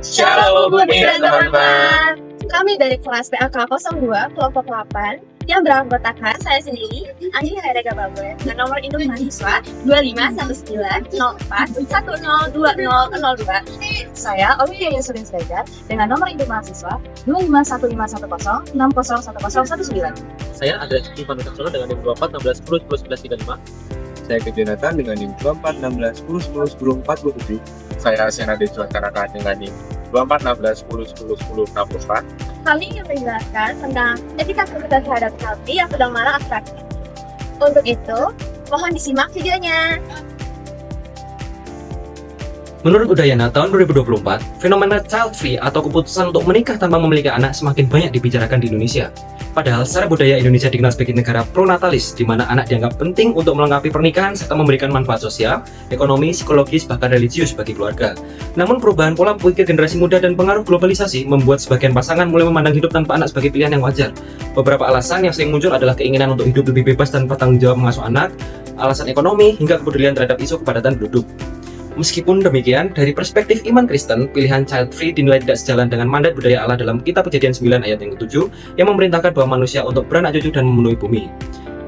Shalom Budi dan teman-teman. Kami dari kelas PAK 02 kelompok 8 yang beranggotakan saya sendiri, Andi Hairega Babwe, dengan nomor induk mahasiswa 251994102002. Saya Olivia Yusrin Sregar dengan nomor induk mahasiswa 251510601019. Saya ada Ivan Wicaksono dengan NIM 24 16 10 10 11 35. Saya Jonathan dengan NIM 24 16 10 10 10 47. Saya Asena Dejuataraka dengan NIM 24 16 10 10 10 64. Kami ingin menjelaskan tentang etika berkegiatan terhadap healthy yang sedang marak atraktif. Untuk itu, mohon disimak videonya. Menurut Udayana tahun 2024, fenomena child free atau keputusan untuk menikah tanpa memiliki anak semakin banyak dibicarakan di Indonesia. Padahal secara budaya Indonesia dikenal sebagai negara pronatalis, di mana anak dianggap penting untuk melengkapi pernikahan serta memberikan manfaat sosial, ekonomi, psikologis, bahkan religius bagi keluarga. Namun perubahan pola pikir generasi muda dan pengaruh globalisasi membuat sebagian pasangan mulai memandang hidup tanpa anak sebagai pilihan yang wajar. Beberapa alasan yang sering muncul adalah keinginan untuk hidup lebih bebas dan bertanggung jawab mengasuh anak, alasan ekonomi, hingga kepedulian terhadap isu kepadatan penduduk. Meskipun demikian, dari perspektif iman Kristen, pilihan child free dinilai tidak sejalan dengan mandat budaya Allah dalam Kitab Kejadian 9 ayat yang ke-7 yang memerintahkan bahwa manusia untuk beranak cucu dan memenuhi bumi.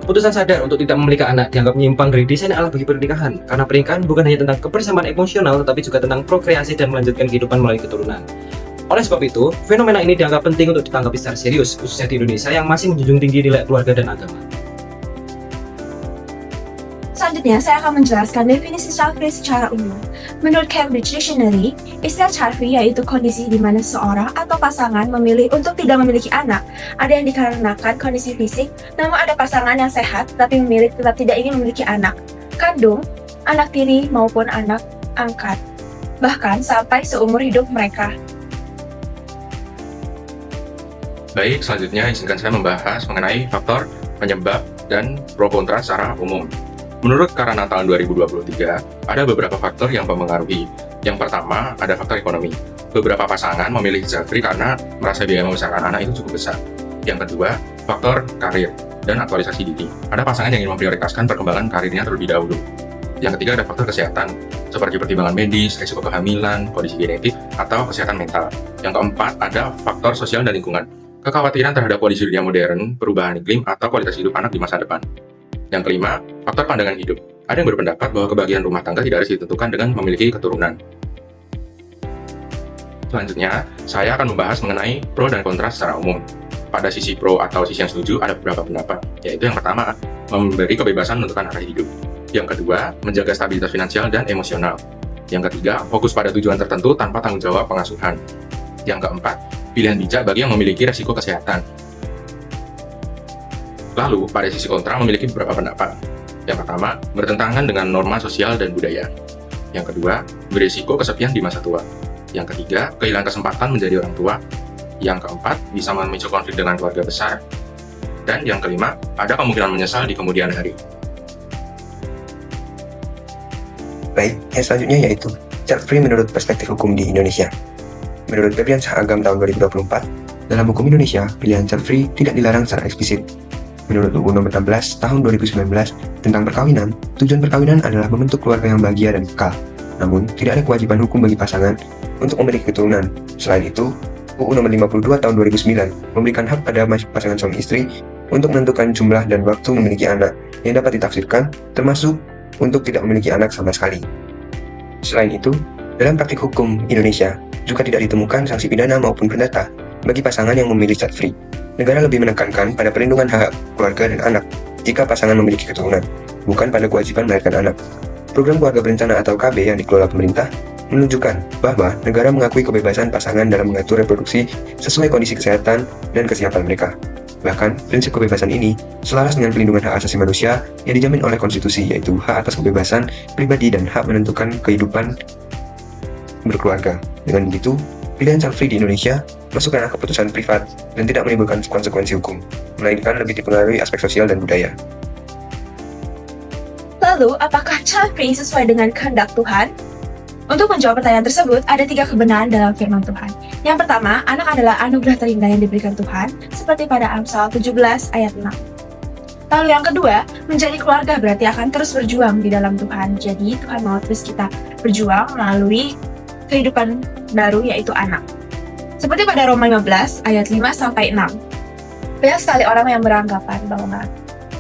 Keputusan sadar untuk tidak memiliki anak dianggap menyimpang dari desain Allah bagi pernikahan, karena pernikahan bukan hanya tentang kebersamaan emosional tetapi juga tentang prokreasi dan melanjutkan kehidupan melalui keturunan. Oleh sebab itu, fenomena ini dianggap penting untuk ditanggapi secara serius, khususnya di Indonesia yang masih menjunjung tinggi nilai keluarga dan agama. Selanjutnya, saya akan menjelaskan definisi child free secara umum. Menurut Cambridge Dictionary, istilah child free yaitu kondisi di mana seorang atau pasangan memilih untuk tidak memiliki anak. Ada yang dikarenakan kondisi fisik, namun ada pasangan yang sehat tapi memilih tetap tidak ingin memiliki anak, kandung, anak tiri maupun anak angkat, bahkan sampai seumur hidup mereka. Baik, selanjutnya izinkan saya membahas mengenai faktor, penyebab, dan pro kontra secara umum. Menurut Karana tahun 2023, ada beberapa faktor yang mempengaruhi. Yang pertama, ada faktor ekonomi. Beberapa pasangan memilih child free karena merasa biaya membesarkan anak itu cukup besar. Yang kedua, faktor karir dan aktualisasi diri. Ada pasangan yang ingin memprioritaskan perkembangan karirnya terlebih dahulu. Yang ketiga, ada faktor kesehatan, seperti pertimbangan medis, risiko kehamilan, kondisi genetik, atau kesehatan mental. Yang keempat, ada faktor sosial dan lingkungan. Kekhawatiran terhadap kondisi dunia modern, perubahan iklim, atau kualitas hidup anak di masa depan. Yang kelima, faktor pandangan hidup. Ada yang berpendapat bahwa kebahagiaan rumah tangga tidak harus ditentukan dengan memiliki keturunan. Selanjutnya, saya akan membahas mengenai pro dan kontra secara umum. Pada sisi pro atau sisi yang setuju, ada beberapa pendapat, yaitu yang pertama, memberi kebebasan menentukan arah hidup. Yang kedua, menjaga stabilitas finansial dan emosional. Yang ketiga, fokus pada tujuan tertentu tanpa tanggung jawab pengasuhan. Yang keempat, pilihan bijak bagi yang memiliki resiko kesehatan. Lalu, pada sisi kontra memiliki beberapa pendapat. Yang pertama, bertentangan dengan norma sosial dan budaya. Yang kedua, berisiko kesepian di masa tua. Yang ketiga, kehilangan kesempatan menjadi orang tua. Yang keempat, bisa memicu konflik dengan keluarga besar. Dan yang kelima, ada kemungkinan menyesal di kemudian hari. Baik, yang selanjutnya yaitu child free menurut perspektif hukum di Indonesia. Menurut Febrian Agam tahun 2024, dalam hukum Indonesia, pilihan child free tidak dilarang secara eksplisit. Menurut UU Nomor 16 Tahun 2019 tentang perkawinan, tujuan perkawinan adalah membentuk keluarga yang bahagia dan kekal. Namun, tidak ada kewajiban hukum bagi pasangan untuk memiliki keturunan. Selain itu, UU Nomor 52 Tahun 2009 memberikan hak pada pasangan suami istri untuk menentukan jumlah dan waktu memiliki anak yang dapat ditafsirkan, termasuk untuk tidak memiliki anak sama sekali. Selain itu, dalam praktik hukum Indonesia juga tidak ditemukan sanksi pidana maupun perdata bagi pasangan yang memilih child free. Negara lebih menekankan pada perlindungan hak keluarga dan anak jika pasangan memiliki keturunan, bukan pada kewajiban melahirkan anak. Program Keluarga Berencana atau KB yang dikelola pemerintah menunjukkan bahwa negara mengakui kebebasan pasangan dalam mengatur reproduksi sesuai kondisi kesehatan dan kesiapan mereka. Bahkan, prinsip kebebasan ini selaras dengan pelindungan hak asasi manusia yang dijamin oleh konstitusi, yaitu hak atas kebebasan pribadi dan hak menentukan kehidupan berkeluarga. Dengan begitu, pilihan child free di Indonesia masuk ranah keputusan privat dan tidak menimbulkan konsekuensi hukum, melainkan lebih dipengaruhi aspek sosial dan budaya. Lalu, apakah child free sesuai dengan kehendak Tuhan? Untuk menjawab pertanyaan tersebut, ada 3 kebenaran dalam firman Tuhan. Yang pertama, anak adalah anugerah terindah yang diberikan Tuhan, seperti pada Amsal 17 ayat 6. Lalu yang kedua, menjadi keluarga berarti akan terus berjuang di dalam Tuhan. Jadi Tuhan mau terus kita berjuang melalui kehidupan baru yaitu anak. Seperti pada Roma 15 ayat 5-6. Banyak sekali orang yang beranggapan bahwa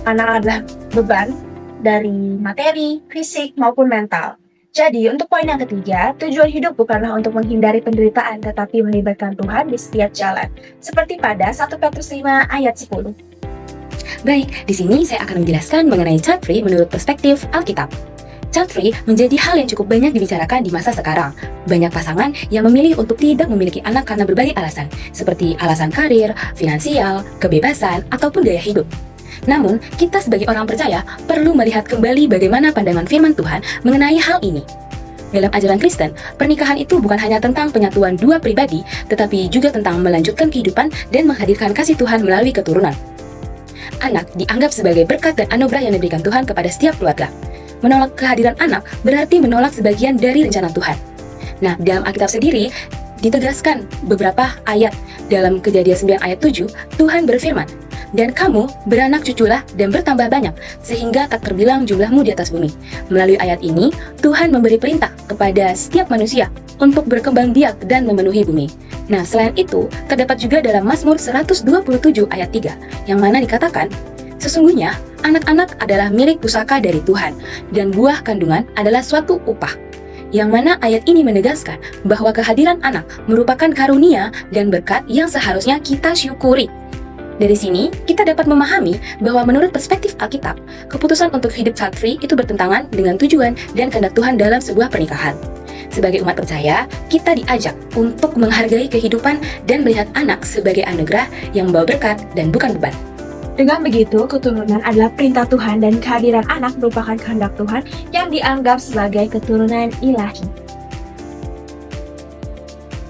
anak adalah beban dari materi, fisik, maupun mental. Jadi, untuk poin yang ketiga, tujuan hidup bukanlah untuk menghindari penderitaan, tetapi melibatkan Tuhan di setiap jalan. Seperti pada 1 Petrus 5 ayat 10. Baik, di sini saya akan menjelaskan mengenai child free menurut perspektif Alkitab. Child free menjadi hal yang cukup banyak dibicarakan di masa sekarang. Banyak pasangan yang memilih untuk tidak memiliki anak karena berbagai alasan, seperti alasan karir, finansial, kebebasan, ataupun gaya hidup. Namun, kita sebagai orang percaya perlu melihat kembali bagaimana pandangan firman Tuhan mengenai hal ini. Dalam ajaran Kristen, pernikahan itu bukan hanya tentang penyatuan dua pribadi, tetapi juga tentang melanjutkan kehidupan dan menghadirkan kasih Tuhan melalui keturunan. Anak dianggap sebagai berkat dan anugerah yang diberikan Tuhan kepada setiap keluarga. Menolak kehadiran anak berarti menolak sebagian dari rencana Tuhan. Nah, dalam Alkitab sendiri, ditegaskan beberapa ayat. Dalam Kejadian 9 ayat 7, Tuhan berfirman, "Dan kamu beranak cuculah dan bertambah banyak, sehingga tak terbilang jumlahmu di atas bumi." Melalui ayat ini, Tuhan memberi perintah kepada setiap manusia untuk berkembang biak dan memenuhi bumi. Nah, selain itu, terdapat juga dalam Mazmur 127 ayat 3, yang mana dikatakan, "Sesungguhnya, anak-anak adalah milik pusaka dari Tuhan, dan buah kandungan adalah suatu upah." Yang mana ayat ini menegaskan bahwa kehadiran anak merupakan karunia dan berkat yang seharusnya kita syukuri. Dari sini, kita dapat memahami bahwa menurut perspektif Alkitab, keputusan untuk hidup child free itu bertentangan dengan tujuan dan kehendak Tuhan dalam sebuah pernikahan. Sebagai umat percaya, kita diajak untuk menghargai kehidupan dan melihat anak sebagai anugerah yang membawa berkat dan bukan beban. Dengan begitu, keturunan adalah perintah Tuhan dan kehadiran anak merupakan kehendak Tuhan yang dianggap sebagai keturunan ilahi.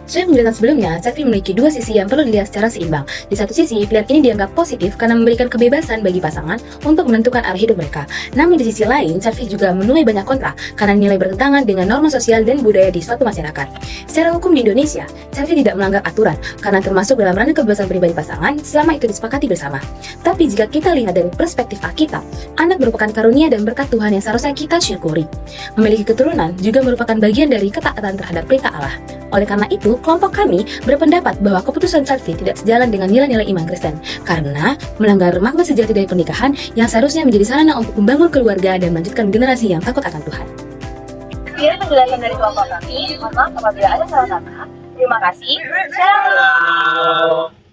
Sesuai penjelasan sebelumnya, child free memiliki dua sisi yang perlu dilihat secara seimbang. Di satu sisi, pilihan ini dianggap positif karena memberikan kebebasan bagi pasangan untuk menentukan arah hidup mereka. Namun di sisi lain, child free juga menuai banyak kontra karena nilai bertentangan dengan norma sosial dan budaya di suatu masyarakat. Secara hukum di Indonesia, child free tidak melanggar aturan karena termasuk dalam ranah kebebasan pribadi pasangan selama itu disepakati bersama. Tapi jika kita lihat dari perspektif Alkitab, anak merupakan karunia dan berkat Tuhan yang seharusnya kita syukuri. Memiliki keturunan juga merupakan bagian dari ketaatan terhadap perintah Allah. Oleh karena itu, kelompok kami berpendapat bahwa keputusan child free tidak sejalan dengan nilai-nilai iman Kristen karena melanggar makna sejati dari pernikahan yang seharusnya menjadi sarana untuk membangun keluarga dan melanjutkan generasi yang takut akan Tuhan. Sekian penjelasan dari kelompok kami. Mohon maaf apabila ada salah kata. Terima kasih. Shalom.